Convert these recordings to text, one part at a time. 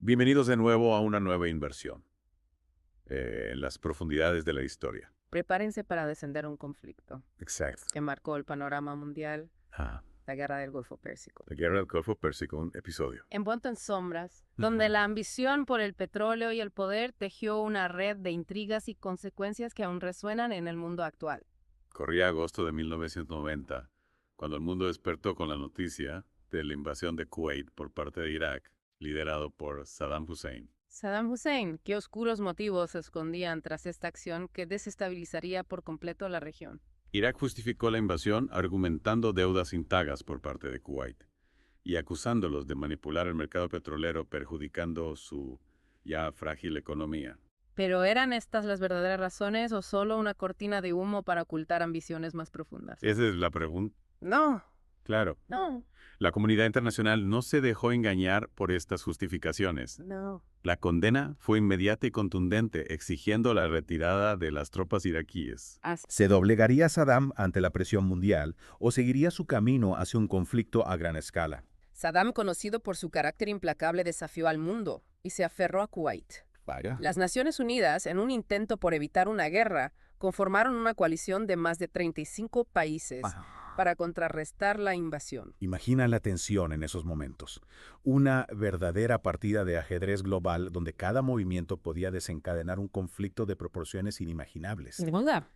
Bienvenidos de nuevo a una nueva inversión en las profundidades de la historia. Prepárense para descender un conflicto Exacto. que marcó el panorama mundial, Ah, la Guerra del Golfo Pérsico. la guerra del Golfo Pérsico, un episodio. Envuelto en sombras, donde la ambición por el petróleo y el poder tejió una red de intrigas y consecuencias que aún resuenan en el mundo actual. Corría agosto de 1990, cuando el mundo despertó con la noticia de la invasión de Kuwait por parte de Irak, liderado por Saddam Hussein. Saddam Hussein, ¿qué oscuros motivos se escondían tras esta acción que desestabilizaría por completo la región? Irak justificó la invasión argumentando deudas impagas por parte de Kuwait y acusándolos de manipular el mercado petrolero perjudicando su ya frágil economía. ¿Pero eran estas las verdaderas razones o solo una cortina de humo para ocultar ambiciones más profundas? Esa es la pregunta. No, Claro, no, la comunidad internacional no se dejó engañar por estas justificaciones. no. La condena fue inmediata y contundente, exigiendo la retirada de las tropas iraquíes. ¿Se doblegaría Saddam ante la presión mundial o seguiría su camino hacia un conflicto a gran escala? Saddam, conocido por su carácter implacable, desafió al mundo y se aferró a Kuwait. Vaya. Las Naciones Unidas, en un intento por evitar una guerra, conformaron una coalición de más de 35 países para contrarrestar la invasión. Imagina la tensión en esos momentos. Una verdadera partida de ajedrez global donde cada movimiento podía desencadenar un conflicto de proporciones inimaginables.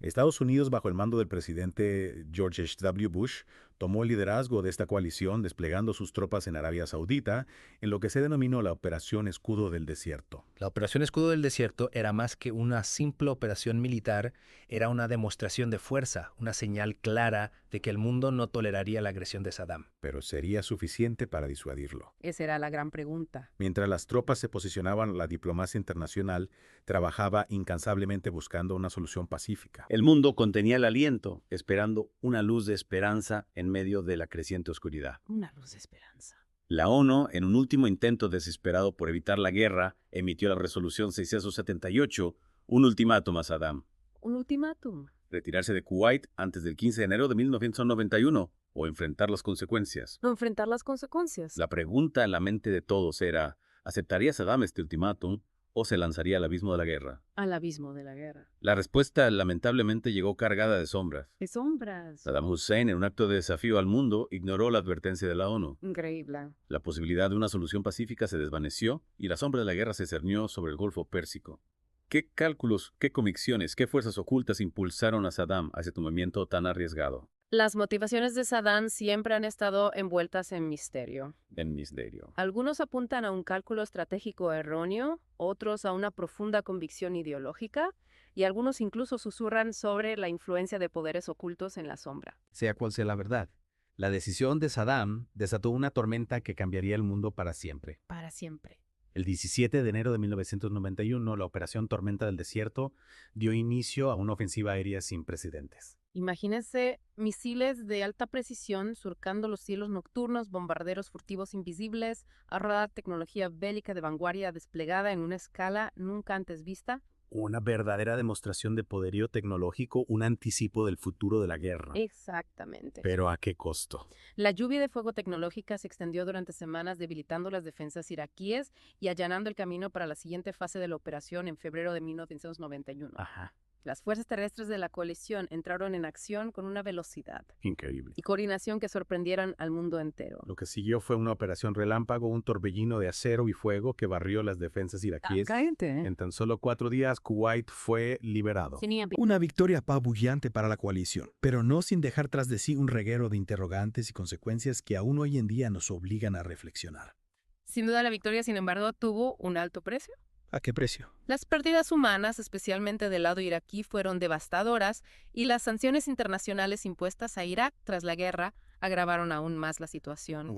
Estados Unidos, bajo el mando del presidente George H.W. Bush, tomó el liderazgo de esta coalición desplegando sus tropas en Arabia Saudita en lo que se denominó la Operación Escudo del Desierto. La Operación Escudo del Desierto era más que una simple operación militar, era una demostración de fuerza, una señal clara de que el mundo no toleraría la agresión de Saddam. Pero ¿sería suficiente para disuadirlo? Esa era la gran pregunta. Mientras las tropas se posicionaban, la diplomacia internacional trabajaba incansablemente buscando una solución pacífica. El mundo contenía el aliento, esperando una luz de esperanza en medio de la creciente oscuridad. Una luz de esperanza. La ONU, en un último intento desesperado por evitar la guerra, emitió la resolución 678, un ultimátum a Saddam: Un ultimátum. retirarse de Kuwait antes del 15 de enero de 1991 o enfrentar las consecuencias. No enfrentar las consecuencias. La pregunta en la mente de todos era: ¿aceptaría Saddam este ultimátum o se lanzaría al abismo de la guerra? Al abismo de la guerra. La respuesta lamentablemente llegó cargada de sombras. De sombras. Saddam Hussein, en un acto de desafío al mundo, ignoró la advertencia de la ONU. Increíble. La posibilidad de una solución pacífica se desvaneció y la sombra de la guerra se cernió sobre el Golfo Pérsico. ¿Qué cálculos, qué convicciones, qué fuerzas ocultas impulsaron a Saddam a ese movimiento tan arriesgado? Las motivaciones de Saddam siempre han estado envueltas en misterio. En misterio. Algunos apuntan a un cálculo estratégico erróneo, otros a una profunda convicción ideológica, y algunos incluso susurran sobre la influencia de poderes ocultos en la sombra. Sea cual sea la verdad, la decisión de Saddam desató una tormenta que cambiaría el mundo para siempre. Para siempre. El 17 de enero de 1991, la Operación Tormenta del Desierto dio inicio a una ofensiva aérea sin precedentes. Imagínense misiles de alta precisión surcando los cielos nocturnos, bombarderos furtivos invisibles, radar, tecnología bélica de vanguardia desplegada en una escala nunca antes vista. Una verdadera demostración de poderío tecnológico, un anticipo del futuro de la guerra. Exactamente. ¿Pero a qué costo? La lluvia de fuego tecnológica se extendió durante semanas, debilitando las defensas iraquíes y allanando el camino para la siguiente fase de la operación en febrero de 1991. Ajá. Las fuerzas terrestres de la coalición entraron en acción con una velocidad Increíble. y coordinación que sorprendieron al mundo entero. Lo que siguió fue una operación relámpago, un torbellino de acero y fuego que barrió las defensas iraquíes. En tan solo 4 días, Kuwait fue liberado. Una victoria apabullante para la coalición, pero no sin dejar tras de sí un reguero de interrogantes y consecuencias que aún hoy en día nos obligan a reflexionar. Sin duda la victoria, sin embargo, tuvo un alto precio. ¿A qué precio? Las pérdidas humanas, especialmente del lado iraquí, fueron devastadoras y las sanciones internacionales impuestas a Irak tras la guerra agravaron aún más la situación.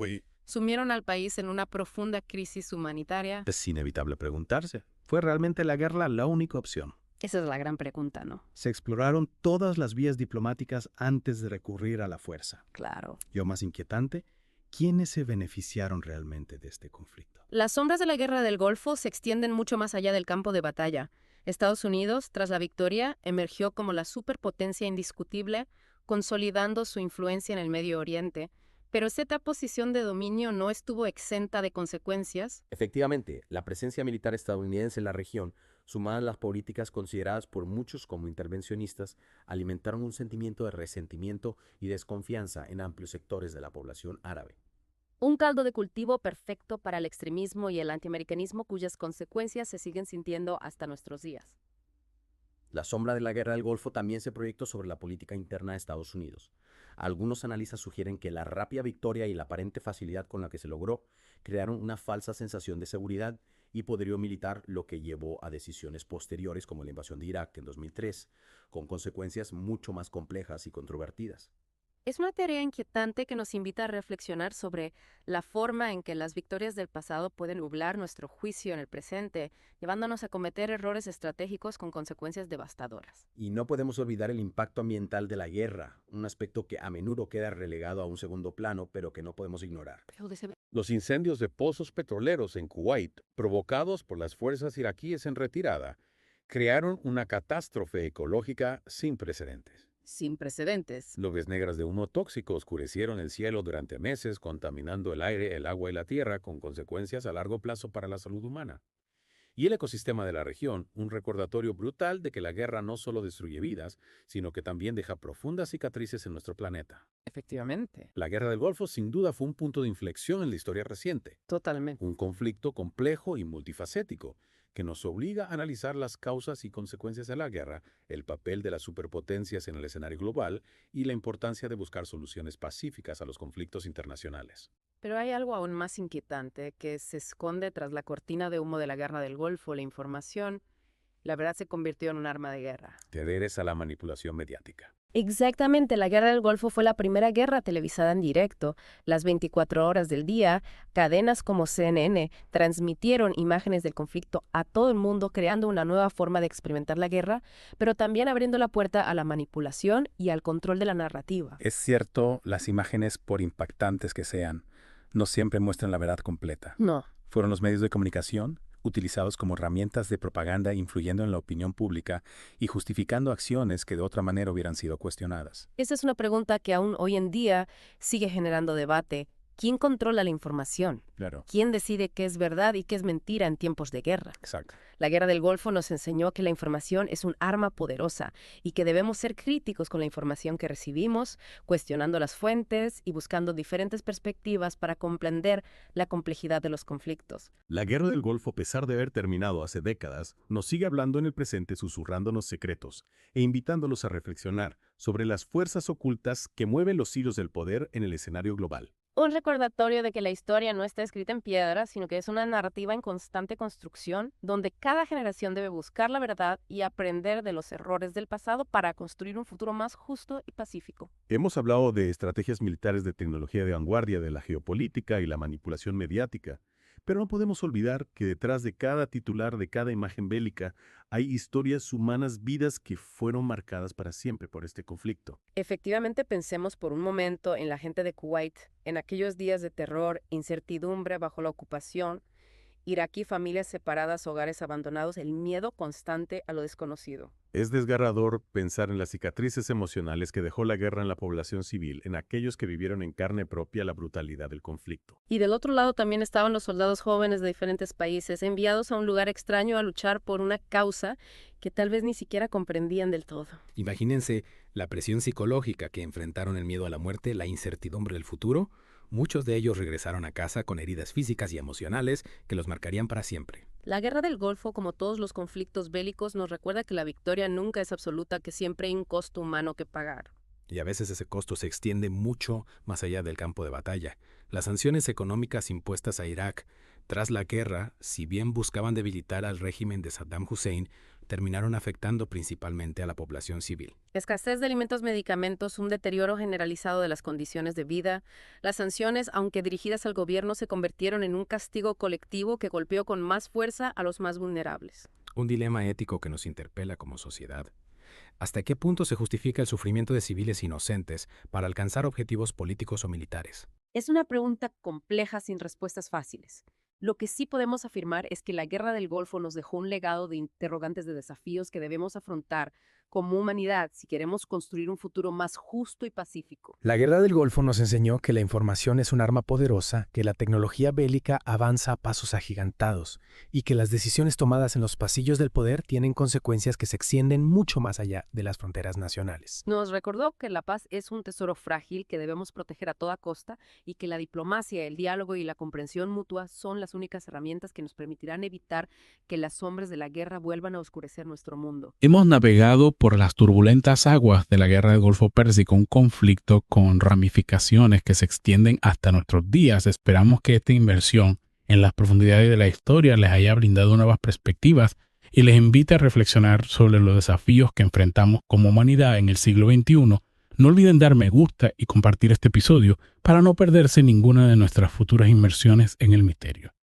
Sumieron al país en una profunda crisis humanitaria. Es inevitable preguntarse, ¿fue realmente la guerra la única opción? Esa es la gran pregunta, ¿no? Se exploraron todas las vías diplomáticas antes de recurrir a la fuerza. Claro. Y lo más inquietante, ¿quiénes se beneficiaron realmente de este conflicto? Las sombras de la guerra del Golfo se extienden mucho más allá del campo de batalla. Estados Unidos, tras la victoria, emergió como la superpotencia indiscutible, consolidando su influencia en el Medio Oriente, Pero esta posición de dominio no estuvo exenta de consecuencias. Efectivamente, la presencia militar estadounidense en la región, sumada a las políticas consideradas por muchos como intervencionistas, alimentaron un sentimiento de resentimiento y desconfianza en amplios sectores de la población árabe. Un caldo de cultivo perfecto para el extremismo y el antiamericanismo cuyas consecuencias se siguen sintiendo hasta nuestros días. La sombra de la Guerra del Golfo también se proyectó sobre la política interna de Estados Unidos. Algunos analistas sugieren que la rápida victoria y la aparente facilidad con la que se logró crearon una falsa sensación de seguridad y poderío militar, lo que llevó a decisiones posteriores como la invasión de Irak en 2003, con consecuencias mucho más complejas y controvertidas. Es una tarea inquietante que nos invita a reflexionar sobre la forma en que las victorias del pasado pueden nublar nuestro juicio en el presente, llevándonos a cometer errores estratégicos con consecuencias devastadoras. Y no podemos olvidar el impacto ambiental de la guerra, un aspecto que a menudo queda relegado a un segundo plano, pero que no podemos ignorar. Los incendios de pozos petroleros en Kuwait, provocados por las fuerzas iraquíes en retirada, crearon una catástrofe ecológica sin precedentes. Sin precedentes. Nubes negras de humo tóxico oscurecieron el cielo durante meses, contaminando el aire, el agua y la tierra, con consecuencias a largo plazo para la salud humana. Y el ecosistema de la región, un recordatorio brutal de que la guerra no solo destruye vidas, sino que también deja profundas cicatrices en nuestro planeta. Efectivamente. La Guerra del Golfo sin duda fue un punto de inflexión en la historia reciente. Totalmente. Un conflicto complejo y multifacético, que nos obliga a analizar las causas y consecuencias de la guerra, el papel de las superpotencias en el escenario global y la importancia de buscar soluciones pacíficas a los conflictos internacionales. Pero hay algo aún más inquietante que se esconde tras la cortina de humo de la Guerra del Golfo, la información. La verdad se convirtió en un arma de guerra. Te adheres a la manipulación mediática. Exactamente, la Guerra del Golfo fue la primera guerra televisada en directo. Las 24 horas del día, cadenas como CNN transmitieron imágenes del conflicto a todo el mundo, creando una nueva forma de experimentar la guerra, pero también abriendo la puerta a la manipulación y al control de la narrativa. Es cierto, las imágenes, por impactantes que sean, no siempre muestran la verdad completa. No. Fueron los medios de comunicación utilizados como herramientas de propaganda influyendo en la opinión pública y justificando acciones que de otra manera hubieran sido cuestionadas. Esa es una pregunta que aún hoy en día sigue generando debate. ¿Quién controla la información? Claro. ¿Quién decide qué es verdad y qué es mentira en tiempos de guerra? Exacto. La Guerra del Golfo nos enseñó que la información es un arma poderosa y que debemos ser críticos con la información que recibimos, cuestionando las fuentes y buscando diferentes perspectivas para comprender la complejidad de los conflictos. La Guerra del Golfo, a pesar de haber terminado hace décadas, nos sigue hablando en el presente, susurrándonos secretos e invitándolos a reflexionar sobre las fuerzas ocultas que mueven los hilos del poder en el escenario global. Un recordatorio de que la historia no está escrita en piedra, sino que es una narrativa en constante construcción, donde cada generación debe buscar la verdad y aprender de los errores del pasado para construir un futuro más justo y pacífico. Hemos hablado de estrategias militares de tecnología de vanguardia, de la geopolítica y la manipulación mediática, pero no podemos olvidar que detrás de cada titular, de cada imagen bélica, hay historias humanas, vidas que fueron marcadas para siempre por este conflicto. Efectivamente, pensemos por un momento en la gente de Kuwait, en aquellos días de terror, incertidumbre bajo la ocupación, iraquí, familias separadas, hogares abandonados, el miedo constante a lo desconocido. Es desgarrador pensar en las cicatrices emocionales que dejó la guerra en la población civil, en aquellos que vivieron en carne propia la brutalidad del conflicto. Y del otro lado también estaban los soldados jóvenes de diferentes países, enviados a un lugar extraño a luchar por una causa que tal vez ni siquiera comprendían del todo. Imagínense la presión psicológica que enfrentaron, el miedo a la muerte, la incertidumbre del futuro. Muchos de ellos regresaron a casa con heridas físicas y emocionales que los marcarían para siempre. La Guerra del Golfo, como todos los conflictos bélicos, nos recuerda que la victoria nunca es absoluta, que siempre hay un costo humano que pagar. Y a veces ese costo se extiende mucho más allá del campo de batalla. Las sanciones económicas impuestas a Irak tras la guerra, si bien buscaban debilitar al régimen de Saddam Hussein, terminaron afectando principalmente a la población civil. Escasez de alimentos, medicamentos, un deterioro generalizado de las condiciones de vida. Las sanciones, aunque dirigidas al gobierno, se convirtieron en un castigo colectivo que golpeó con más fuerza a los más vulnerables. Un dilema ético que nos interpela como sociedad. ¿Hasta qué punto se justifica el sufrimiento de civiles inocentes para alcanzar objetivos políticos o militares? Es una pregunta compleja sin respuestas fáciles. Lo que sí podemos afirmar es que la Guerra del Golfo nos dejó un legado de interrogantes, de desafíos que debemos afrontar como humanidad si queremos construir un futuro más justo y pacífico. La Guerra del Golfo nos enseñó que la información es un arma poderosa, que la tecnología bélica avanza a pasos agigantados y que las decisiones tomadas en los pasillos del poder tienen consecuencias que se extienden mucho más allá de las fronteras nacionales. Nos recordó que la paz es un tesoro frágil que debemos proteger a toda costa y que la diplomacia, el diálogo y la comprensión mutua son las únicas herramientas que nos permitirán evitar que las sombras de la guerra vuelvan a oscurecer nuestro mundo. Hemos navegado por las turbulentas aguas de la Guerra del Golfo Pérsico, un conflicto con ramificaciones que se extienden hasta nuestros días. Esperamos que esta inmersión en las profundidades de la historia les haya brindado nuevas perspectivas y les invite a reflexionar sobre los desafíos que enfrentamos como humanidad en el siglo XXI. No olviden dar me gusta y compartir este episodio para no perderse ninguna de nuestras futuras inmersiones en el misterio.